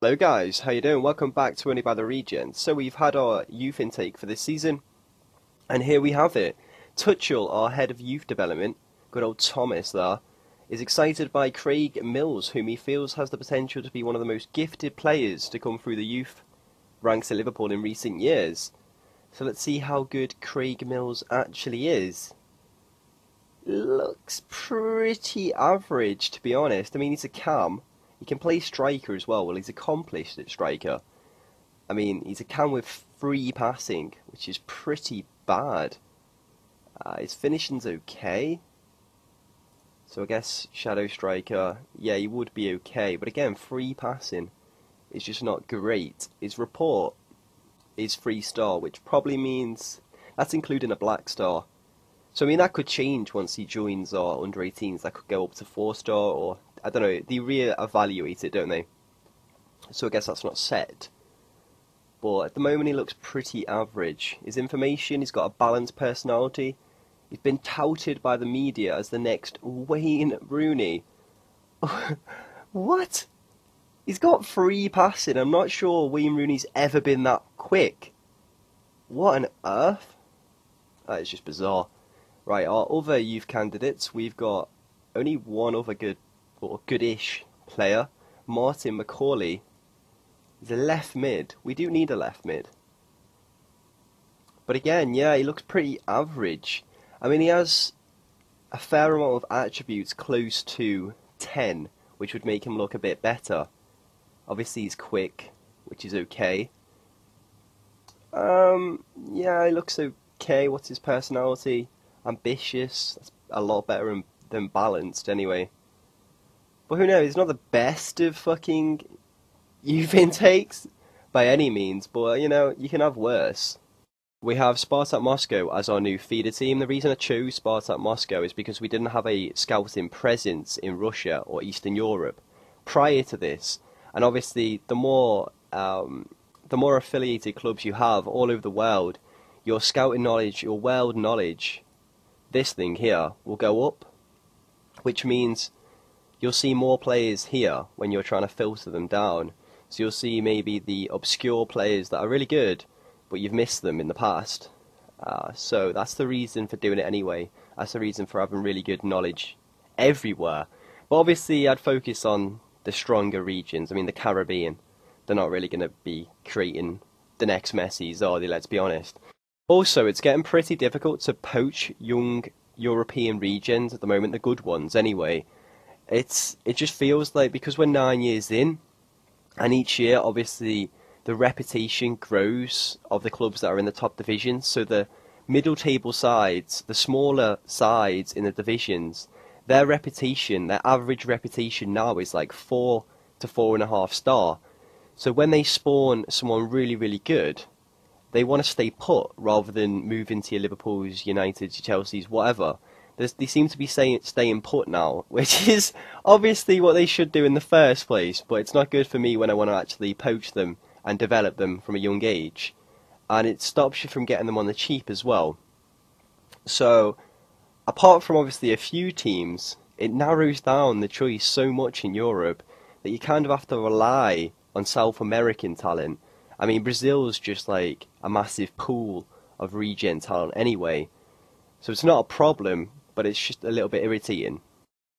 Hello guys, how you doing? Welcome back to Only by the Regens. So we've had our youth intake for this season, and here we have it. Tuchel, our head of youth development, good old Thomas there, is excited by Craig Mills, whom he feels has the potential to be one of the most gifted players to come through the youth ranks at Liverpool in recent years. So let's see how good Craig Mills actually is. Looks pretty average, to be honest. I mean, he's a cam. He can play striker as well. Well, he's accomplished at striker. I mean, he's a cam with free passing, which is pretty bad. His finishing's okay. So I guess shadow striker, yeah, he would be okay. But again, free passing is just not great. His report is 3-star, which probably means that's including a black star. So I mean, that could change once he joins our under-18s. That could go up to 4-star, or I don't know. They re-evaluate it, don't they? So I guess that's not set. But at the moment, he looks pretty average. His information, he's got a balanced personality. He's been touted by the media as the next Wayne Rooney. What? He's got free passing. I'm not sure Wayne Rooney's ever been that quick. What on earth? That is just bizarre. Right, our other youth candidates, we've got only one other good, or goodish player, Martin McCauley. He's a left mid. We do need a left mid. But again, yeah, he looks pretty average. I mean, he has a fair amount of attributes close to 10, which would make him look a bit better. Obviously, he's quick, which is okay. Yeah, he looks okay. What's his personality? Ambitious. That's a lot better than balanced, anyway. But who knows? He's not the best of fucking youth intakes by any means, but you know, you can have worse. We have Spartak Moscow as our new feeder team. The reason I chose Spartak Moscow is because we didn't have a scouting presence in Russia or Eastern Europe prior to this, and obviously the more affiliated clubs you have all over the world, your scouting knowledge, your world knowledge, this thing here will go up, which means you'll see more players here when you're trying to filter them down. So you'll see maybe the obscure players that are really good, but you've missed them in the past. So that's the reason for doing it anyway. That's the reason for having really good knowledge everywhere. But obviously I'd focus on the stronger regions. I mean, the Caribbean, they're not really going to be creating the next Messis, are they? Let's be honest. Also, it's getting pretty difficult to poach young European regions at the moment, the good ones anyway. It just feels like, because we're 9 years in, and each year, obviously, the reputation grows of the clubs that are in the top divisions. So the middle table sides, the smaller sides in the divisions, their reputation, their average reputation now is like 4 to 4.5 star. So when they spawn someone really, really good, they want to stay put rather than move into your Liverpools, Uniteds, your Chelseas, whatever. They seem to be staying put now, which is obviously what they should do in the first place, but it's not good for me when I want to actually poach them and develop them from a young age. And it stops you from getting them on the cheap as well. So, apart from obviously a few teams, it narrows down the choice so much in Europe that you kind of have to rely on South American talent. I mean, Brazil's just like a massive pool of regen talent anyway. So it's not a problem, but it's just a little bit irritating.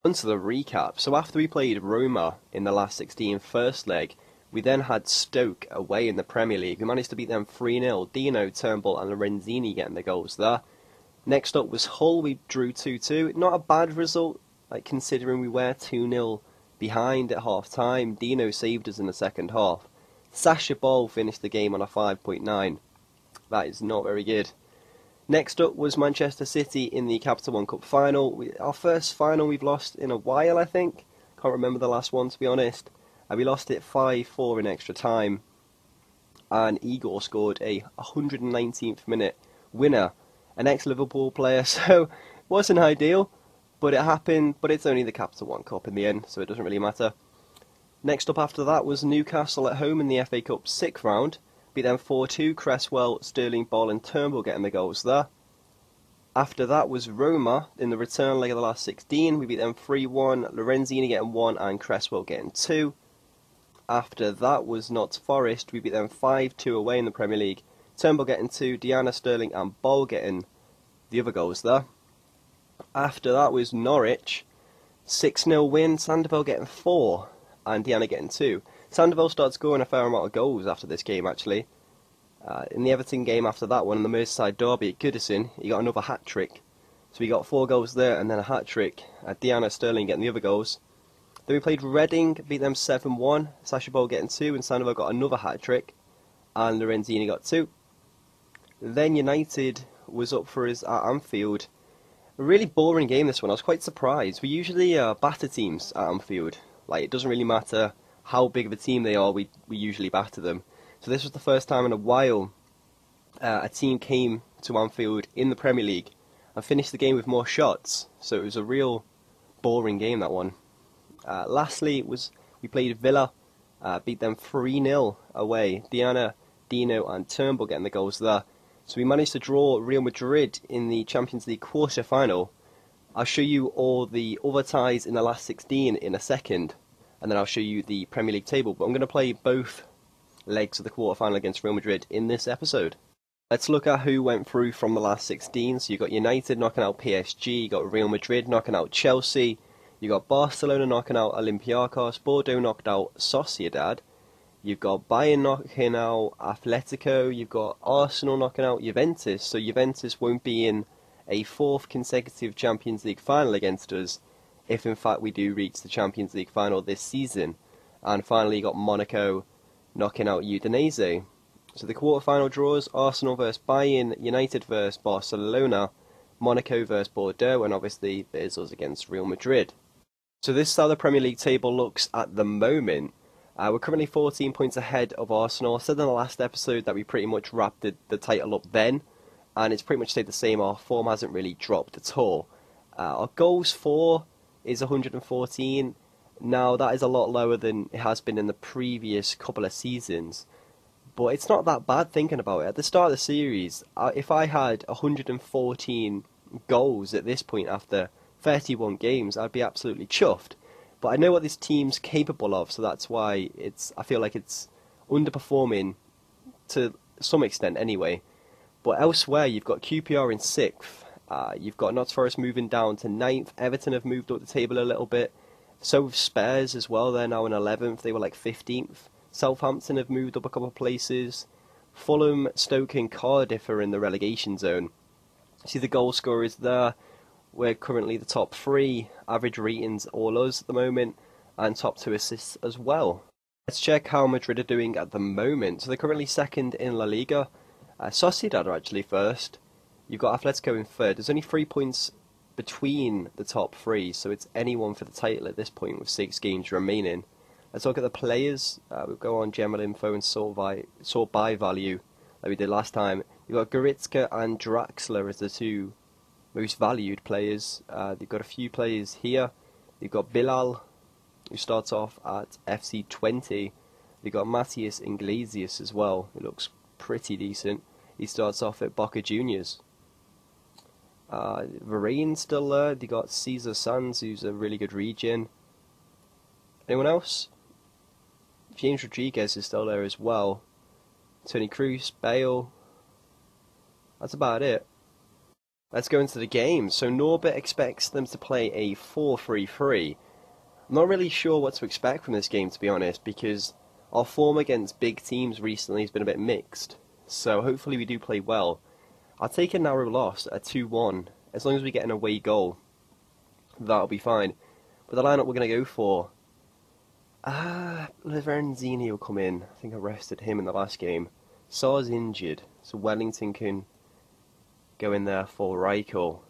On to the recap. So after we played Roma in the last 16 first leg, we then had Stoke away in the Premier League. We managed to beat them 3-0. Dino, Turnbull and Lorenzini getting the goals there. Next up was Hull. We drew 2-2. Not a bad result, like considering we were 2-0 behind at half time. Dino saved us in the second half. Sasha Ball finished the game on a 5.9. That is not very good. Next up was Manchester City in the Capital One Cup final. Our first final we've lost in a while, I think. Can't remember the last one, to be honest. And we lost it 5-4 in extra time. And Igor scored a 119th minute winner. An ex-Liverpool player, so it wasn't ideal. But it happened, but it's only the Capital One Cup in the end, so it doesn't really matter. Next up after that was Newcastle at home in the FA Cup 6th round. Beat them 4-2, Cresswell, Sterling, Ball and Turnbull getting the goals there. After that was Roma in the return leg of the last 16. We beat them 3-1, Lorenzini getting 1 and Cresswell getting 2. After that was Notts Forest. We beat them 5-2 away in the Premier League. Turnbull getting 2, Diana, Sterling and Ball getting the other goals there. After that was Norwich. 6-0 win, Sandoval getting 4 and Diana getting 2. Sandoval started scoring a fair amount of goals after this game actually. In the Everton game after that one, in the Merseyside derby at Goodison, he got another hat-trick. So we got 4 goals there and then a hat-trick. Diana, Sterling getting the other goals. Then we played Reading, beat them 7-1, Sasha Bowl getting 2 and Sandoval got another hat-trick. And Lorenzini got 2. Then United was up for us at Anfield. A really boring game this one, I was quite surprised. We usually batter teams at Anfield. Like, it doesn't really matter how big of a team they are, we usually batter them. So this was the first time in a while a team came to Anfield in the Premier League and finished the game with more shots. So it was a real boring game, that one. Lastly, we played Villa, beat them 3-0 away. Diana, Dino and Turnbull getting the goals there. So we managed to draw Real Madrid in the Champions League quarter-final. I'll show you all the other ties in the last 16 in a second, and then I'll show you the Premier League table. But I'm going to play both legs of the quarter-final against Real Madrid in this episode. Let's look at who went through from the last 16. So you got United knocking out PSG, you got Real Madrid knocking out Chelsea, you got Barcelona knocking out Olympiacos, Bordeaux knocked out Sociedad, you've got Bayern knocking out Atletico, you've got Arsenal knocking out Juventus, so Juventus won't be in a 4th consecutive Champions League final against us, if in fact we do reach the Champions League final this season. And finally you got Monaco knocking out Udinese. So the quarter-final draws, Arsenal vs Bayern, United vs Barcelona, Monaco vs Bordeaux, and obviously there's us against Real Madrid. So this is how the Premier League table looks at the moment. We're currently 14 points ahead of Arsenal. I said in the last episode that we pretty much wrapped the title up then, and it's pretty much stayed the same. Our form hasn't really dropped at all. Our goals for is 114. Now that is a lot lower than it has been in the previous couple of seasons, but it's not that bad thinking about it. At the start of the series, if I had 114 goals at this point after 31 games, I'd be absolutely chuffed. But I know what this team's capable of, so that's why I feel like it's underperforming to some extent anyway. But elsewhere, you've got QPR in 6th. You've got Notts Forest moving down to 9th. Everton have moved up the table a little bit. So have Spurs as well. They're now in 11th. They were like 15th. Southampton have moved up a couple of places. Fulham, Stoke and Cardiff are in the relegation zone. See the goal scorers there. We're currently the top 3, average ratings all us at the moment, and top 2 assists as well. Let's check how Madrid are doing at the moment. So they're currently 2nd in La Liga. Sociedad are actually 1st. You've got Atletico in 3rd. There's only 3 points between the top 3, so it's anyone for the title at this point with 6 games remaining. Let's look at the players. We'll go on general info and sort by value like we did last time. You've got Goretzka and Draxler as the 2 most valued players. They've got a few players here. You've got Bilal, who starts off at FC 20. You've got Matthias Iglesias as well, who looks pretty decent. He starts off at Boca Juniors. Regens still there. You've got Cesar Sanz, who's a really good regen. Anyone else? James Rodriguez is still there as well. Toni Kroos, Bale. That's about it. Let's go into the game. So Norbert expects them to play a 4-3-3. I'm not really sure what to expect from this game, to be honest, because our form against big teams recently has been a bit mixed. So hopefully we do play well. I'll take a narrow loss at 2-1. As long as we get an away goal, that'll be fine. But the lineup we're going to go for... Lorenzini will come in. I think I rested him in the last game. Sar's injured, so Wellington can go in there for Reichel.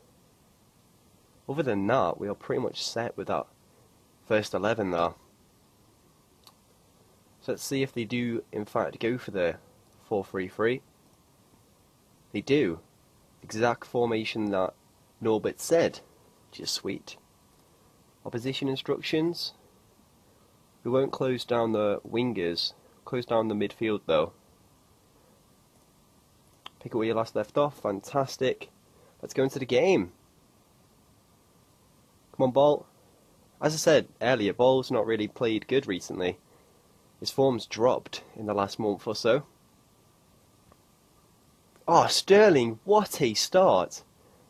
Other than that, we are pretty much set with that first 11 there. So let's see if they do, in fact, go for the 4-3-3. They do. Exact formation that Norbert said. Which is sweet. Opposition instructions. We won't close down the wingers. Close down the midfield though. Pick up where you last left off. Fantastic. Let's go into the game. Come on, Ball. As I said earlier, Ball's not really played good recently. His form's dropped in the last month or so. Oh, Sterling, what a start.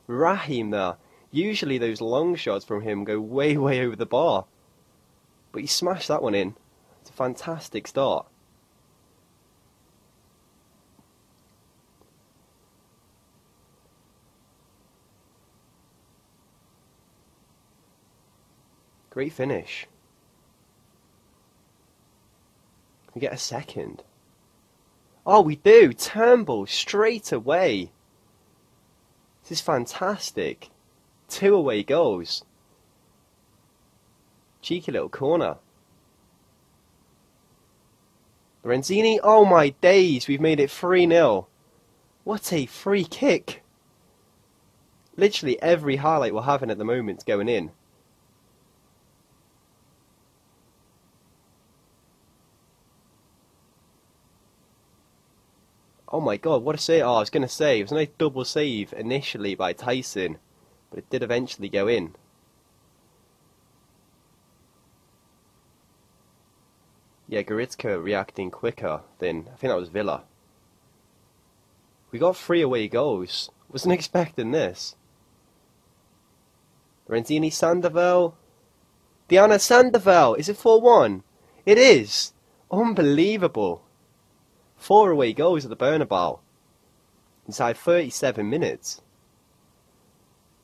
Raheem there. Usually those long shots from him go way, way over the bar. But he smashed that one in. It's a fantastic start. Great finish. We get a second. Oh, we do! Turnbull straight away. This is fantastic. 2 away goals. Cheeky little corner. Lorenzini, oh my days, we've made it 3-0. What a free kick. Literally every highlight we're having at the moment is going in. Oh my god, what a save. Oh, I was going to say, it was a nice double save initially by Tyson, but it did eventually go in. Yeah, Goretzka reacting quicker than, I think that was Villa. We got 3 away goals. Wasn't expecting this. Lorenzini, Sandoval. Diana Sandoval, is it 4-1? It is! Unbelievable. 4 away goals at the Bernabeu inside 37 minutes.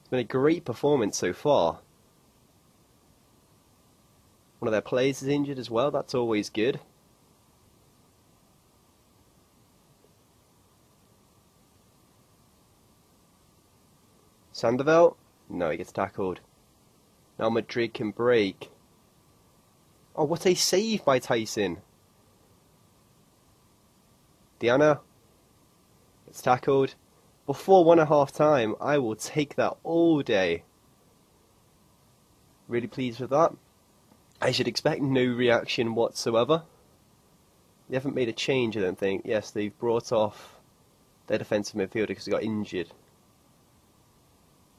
It's been a great performance so far. One of their players is injured as well, that's always good. Sandoval? No, he gets tackled. Now Madrid can break. Oh, what a save by Tyson. Diana gets tackled. Before 1.5 time, I will take that all day. Really pleased with that. I should expect no reaction whatsoever. They haven't made a change, I don't think. Yes, they've brought off their defensive midfielder because he got injured.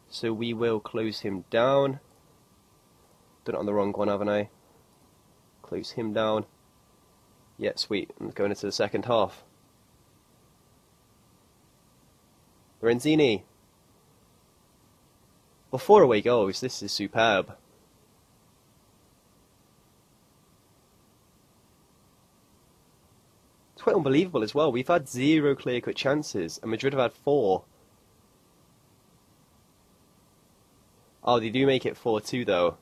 So we will close him down. Done it on the wrong one, haven't I? Close him down. Yeah, sweet. I'm going into the second half. Lorenzini. Well, 4 away goals. This is superb. It's quite unbelievable as well. We've had 0 clear-cut chances, and Madrid have had 4. Oh, they do make it 4-2 though.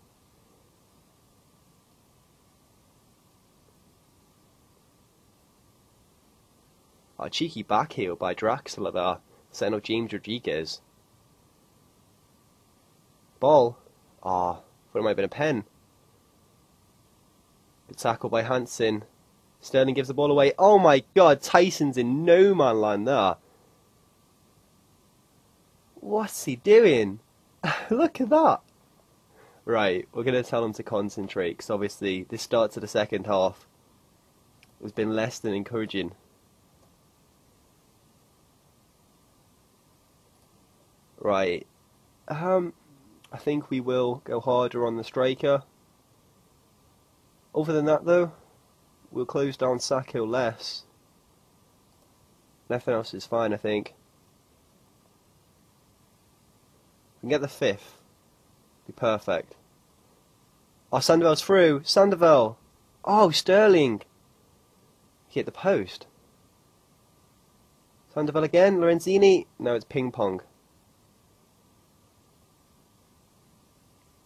Oh, cheeky backheel by Draxler there, setting up James Rodriguez. Ball. Ah, thought it might have been a pen. Good tackle by Hansen. Sterling gives the ball away. Oh my god, Tyson's in no man land there. What's he doing? Look at that. Right, we're going to tell him to concentrate, because obviously this start to the second half has been less than encouraging. Right, I think we will go harder on the striker. Other than that though, we'll close down Sakho less. Nothing else is fine, I think. We can get the 5th. Be perfect. Oh, Sandoval's through. Sandoval. Oh, Sterling. He hit the post. Sandoval again. Lorenzini. No, it's ping pong.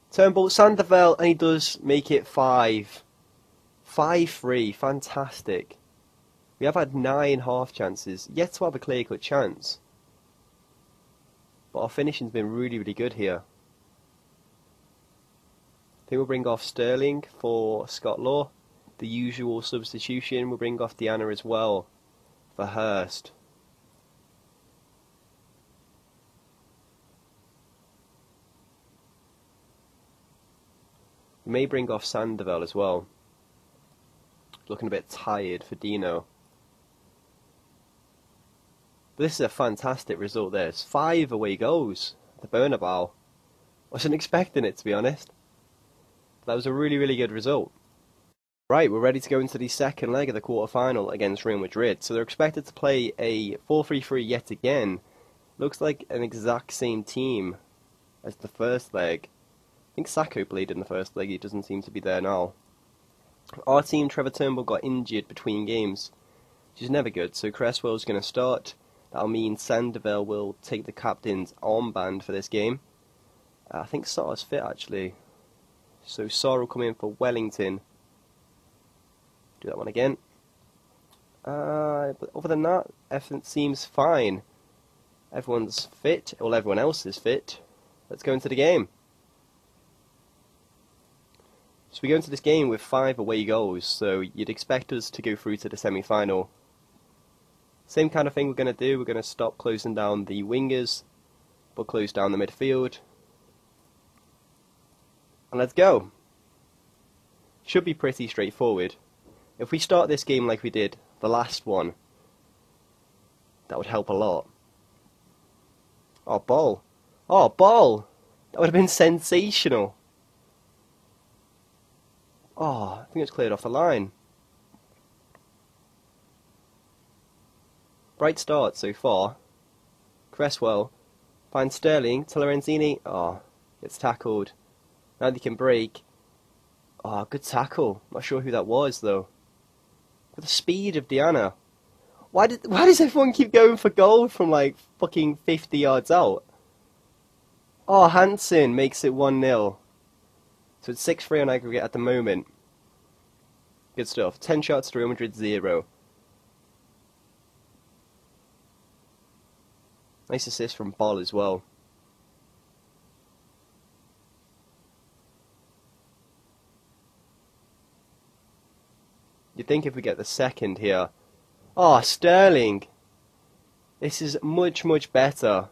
Turnbull, Sandoval, and he does make it 5. 5-3. Fantastic. We have had 9 half chances. Yet to have a clear-cut chance. But our finishing's been really, really good here. I think we'll bring off Sterling for Scott Law. The usual substitution. We'll bring off Diana as well for Hurst. We may bring off Sandoval as well. Looking a bit tired for Dino. But this is a fantastic result. There's 5 away goals at the Bernabeu. I wasn't expecting it, to be honest. That was a really, really good result. Right, we're ready to go into the second leg of the quarter-final against Real Madrid. So they're expected to play a 4-3-3 yet again. Looks like an exact same team as the first leg. I think Sacco played in the first leg, he doesn't seem to be there now. Our team, Trevor Turnbull, got injured between games, which is never good, so Cresswell's going to start. That'll mean Sandoval will take the captain's armband for this game. I think Sarr's fit, actually. So Sarr will come in for Wellington. Do that one again. But other than that, everything seems fine. Everyone's fit. Well, everyone else is fit. Let's go into the game. So we go into this game with 5 away goals, so you'd expect us to go through to the semi-final. Same kind of thing we're going to do. We're going to stop closing down the wingers, but close down the midfield. And let's go. Should be pretty straightforward. If we start this game like we did the last one, that would help a lot. Oh, ball. Oh, ball! That would have been sensational. Oh, I think it's cleared off the line. Bright start so far. Cresswell finds Sterling to Lorenzini. Oh, gets tackled. Now they can break. Oh, good tackle. Not sure who that was though. With the speed of Diana. Why does everyone keep going for goal from like fucking 50 yards out? Oh, Hansen makes it 1-0. So it's 6-3 on aggregate at the moment. Good stuff. 10 shots to Real Madrid 0. Nice assist from Ball as well. You'd think if we get the second here. Oh, Sterling! This is much, much better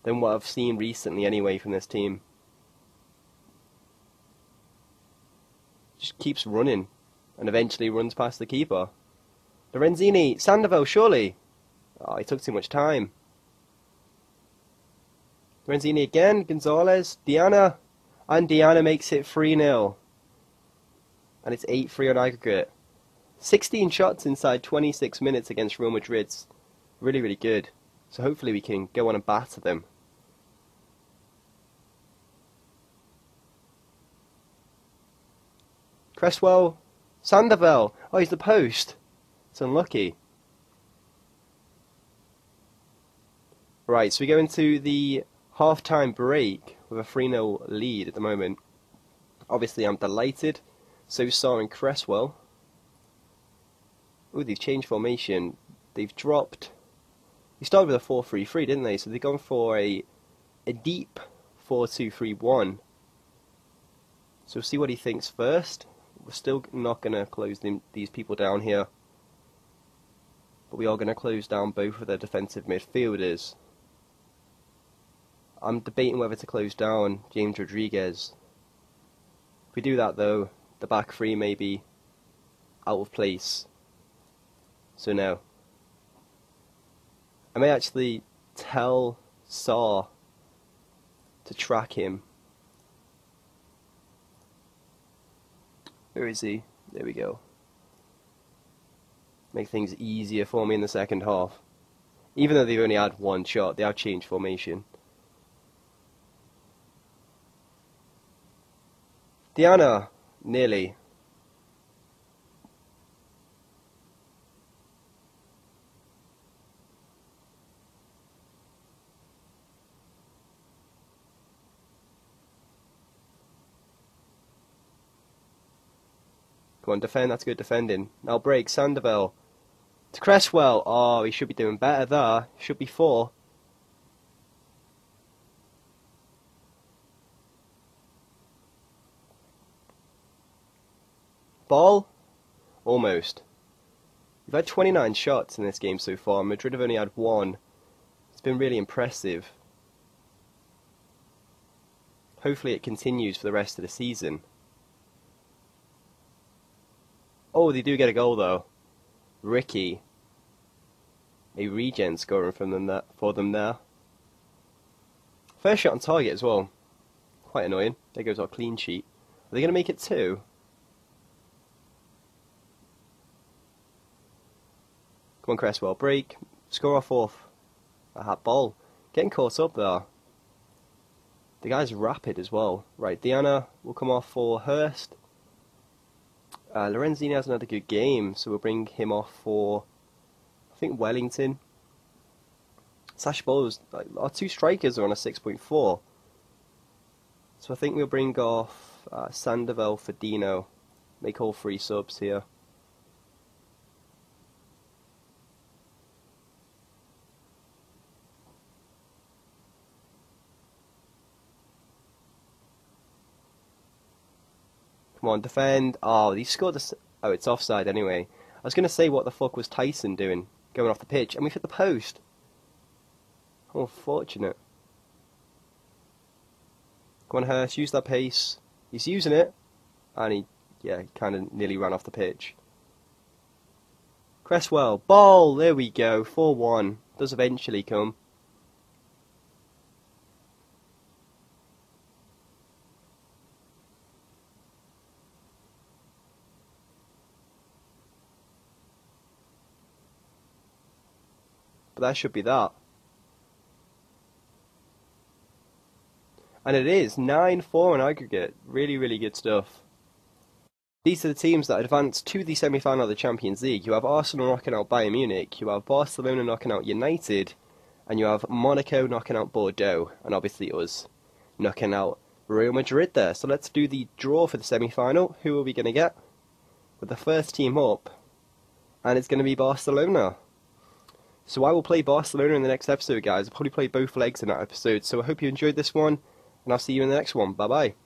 than what I've seen recently anyway from this team. Just keeps running and eventually runs past the keeper. Lorenzini, Sandoval, surely. Oh, he took too much time. Lorenzini again, Gonzalez, Diana, and Diana makes it 3-0. And it's 8-3 on aggregate. 16 shots inside 26 minutes against Real Madrid. Really, really good. So hopefully we can go on and batter them. Cresswell, Sandoval. Oh, he's the post. It's unlucky. Right, so we go into the half-time break with a 3-0 lead at the moment. Obviously, I'm delighted. So Sarr and Cresswell. Ooh, they've changed formation. They've dropped. They started with a 4-3-3, didn't they? So they've gone for a deep 4-2-3-1. So we'll see what he thinks first. We're still not going to close these people down here. But we are going to close down both of their defensive midfielders. I'm debating whether to close down James Rodriguez. If we do that though, the back three may be out of place. So no. I may actually tell Sarr to track him. Where is he? There we go. Make things easier for me in the second half. Even though they've only had one shot, they have changed formation. Diana, nearly. Come on, defend, that's good defending. Now break, Sandoval. To Cresswell. Oh, he should be doing better there. Should be 4. Ball? Almost. We've had 29 shots in this game so far. Madrid have only had 1. It's been really impressive. Hopefully it continues for the rest of the season. Oh, they do get a goal though. Ricky. A Regens scoring for them there. First shot on target as well. Quite annoying. There goes our clean sheet. Are they going to make it 2? Come on, Cresswell, break. Score off off. That ball. Getting caught up there. The guy's rapid as well. Right, Diana will come off for Hurst. Lorenzini has another good game, so we'll bring him off for, I think, Wellington. Sash Bowles, our two strikers are on a 6.4. So I think we'll bring off Sandoval for Dino. Make all 3 subs here. Come on, defend. Oh, he scored a... Oh, it's offside anyway. I was going to say, what the fuck was Tyson doing? Going off the pitch. And we've hit the post. How unfortunate. Come on, Hurst. Use that pace. He's using it. And he kind of nearly ran off the pitch. Cresswell. Ball. There we go. 4-1. Does eventually come. But that should be that. And it is 9-4 in aggregate. Really, really good stuff. These are the teams that advance to the semi-final of the Champions League. You have Arsenal knocking out Bayern Munich, you have Barcelona knocking out United, and you have Monaco knocking out Bordeaux, and obviously us knocking out Real Madrid there. So let's do the draw for the semi-final. Who are we going to get? With the first team up, and it's going to be Barcelona. So I will play Barcelona in the next episode, guys. I'll probably play both legs in that episode. So I hope you enjoyed this one, and I'll see you in the next one. Bye-bye.